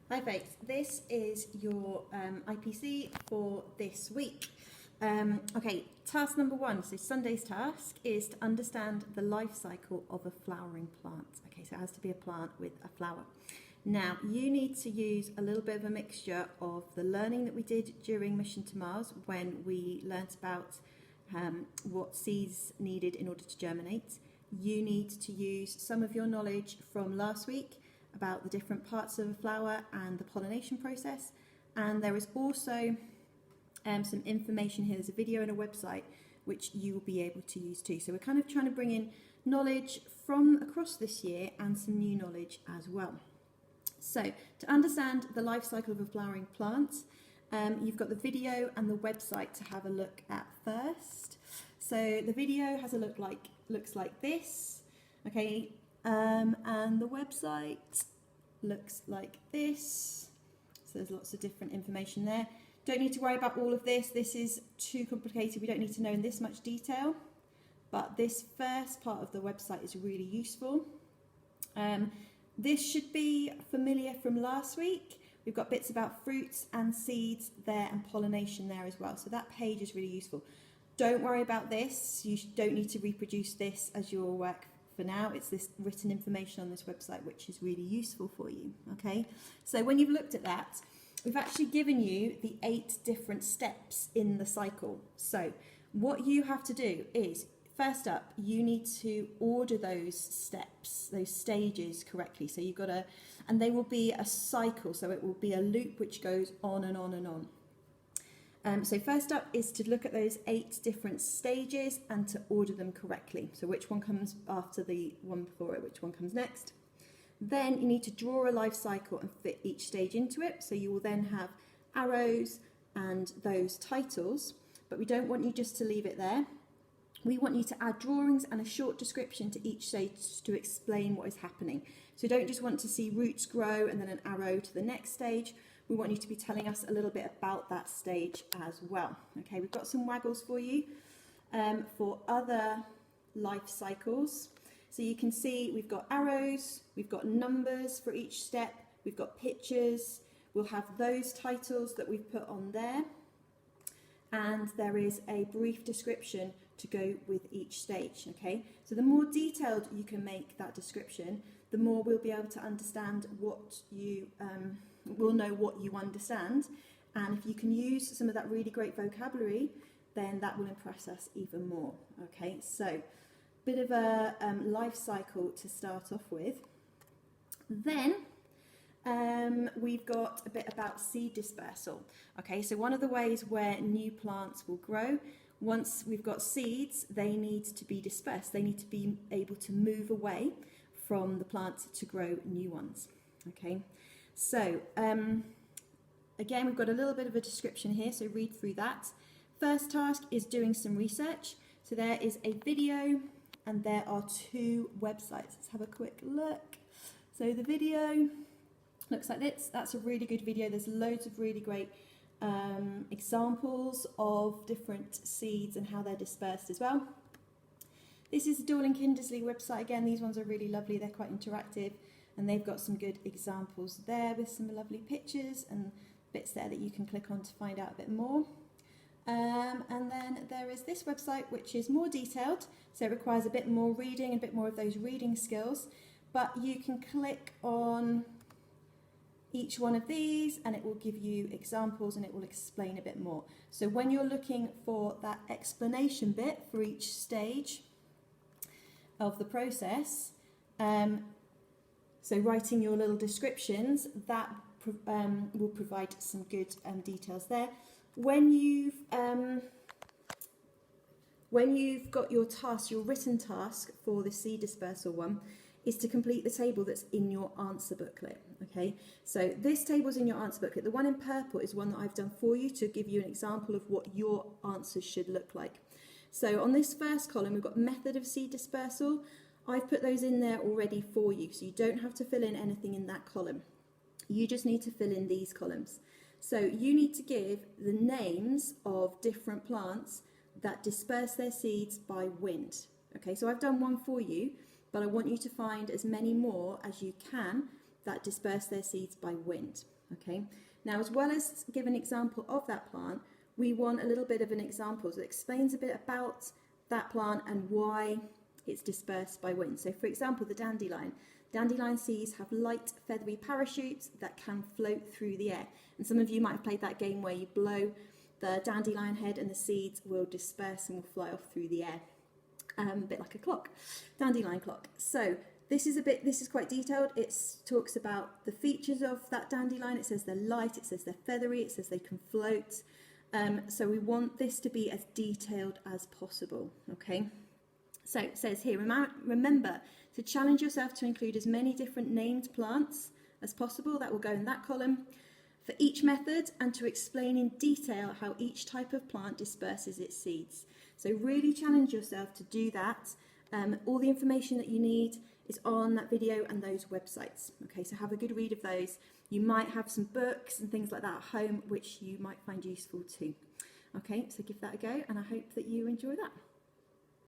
Hi folks, this is your IPC for this week. Okay, task number 1, so Sunday's task is to understand the life cycle of a flowering plant. Okay, so it has to be a plant with a flower. Now, you need to use a little bit of a mixture of the learning that we did during Mission to Mars when we learnt about what seeds needed in order to germinate. You need to use some of your knowledge from last week about the different parts of a flower and the pollination process, and there is also some information here. There's a video and a website which you will be able to use too. So we're kind of trying to bring in knowledge from across this year and some new knowledge as well. So to understand the life cycle of a flowering plant, you've got the video and the website to have a look at first. So the video has a looks like this, okay. And the website looks like this. So there's lots of different information there. Don't need to worry about all of this. This is too complicated. We don't need to know in this much detail. But this first part of the website is really useful. This should be familiar from last week. We've got bits about fruits and seeds there and pollination there as well. So that page is really useful. Don't worry about this. You don't need to reproduce this as your work for now. It's this written information on this website which is really useful for you. Okay, so when you've looked at that, we've actually given you the 8 different steps in the cycle. So what you have to do is, first up, you need to order those steps, those stages correctly. So you've got to, and they will be a cycle, so it will be a loop which goes on and on and on. So first up is to look at those 8 different stages and to order them correctly. So which one comes after the one before it, which one comes next. Then you need to draw a life cycle and fit each stage into it. So you will then have arrows and those titles, but we don't want you just to leave it there. We want you to add drawings and a short description to each stage to explain what is happening. So you don't just want to see roots grow and then an arrow to the next stage. We want you to be telling us a little bit about that stage as well. Okay, we've got some waggles for you for other life cycles. So you can see we've got arrows, we've got numbers for each step, we've got pictures, we'll have those titles that we've put on there, and there is a brief description to go with each stage. Okay, so the more detailed you can make that description, the more we'll be able to understand what you we'll know what you understand, and if you can use some of that really great vocabulary, then that will impress us even more. Okay, so bit of a life cycle to start off with. Then we've got a bit about seed dispersal. Okay, so one of the ways where new plants will grow, once we've got seeds, they need to be dispersed. They need to be able to move away from the plant to grow new ones. Okay, so again, we've got a little bit of a description here, so read through that. First task is doing some research. So there is a video and there are 2 websites. Let's have a quick look. So the video looks like this. That's a really good video. There's loads of really great examples of different seeds and how they're dispersed as well. This is the Dorling Kindersley website. Again, these ones are really lovely. They're quite interactive and they've got some good examples there with some lovely pictures and bits there that you can click on to find out a bit more. And then there is this website which is more detailed, so it requires a bit more reading, a bit more of those reading skills, but you can click on each one of these and it will give you examples and it will explain a bit more. So when you're looking for that explanation bit for each stage of the process, so writing your little descriptions, that will provide some good details there. When you've got your task, your written task for the seed dispersal one is to complete the table that's in your answer booklet. Okay, so this table's in your answer booklet. The one in purple is one that I've done for you to give you an example of what your answers should look like. So on this first column, we've got method of seed dispersal. I've put those in there already for you, so you don't have to fill in anything in that column. You just need to fill in these columns. So you need to give the names of different plants that disperse their seeds by wind. Okay, so I've done one for you, but I want you to find as many more as you can that disperse their seeds by wind. Okay. Now, as well as give an example of that plant, we want a little bit of an example that explains a bit about that plant and why it's dispersed by wind. So, for example, the dandelion. Dandelion seeds have light feathery parachutes that can float through the air. And some of you might have played that game where you blow the dandelion head and the seeds will disperse and will fly off through the air. A bit like a clock, dandelion clock. So this is quite detailed. It talks about the features of that dandelion. It says they're light, it says they're feathery, it says they can float. So we want this to be as detailed as possible, okay? So it says here, remember to challenge yourself to include as many different named plants as possible. That will go in that column for each method, and to explain in detail how each type of plant disperses its seeds. So really challenge yourself to do that. All the information that you need is on that video and those websites. Okay, so have a good read of those. You might have some books and things like that at home which you might find useful too. Okay, so give that a go, and I hope that you enjoy that.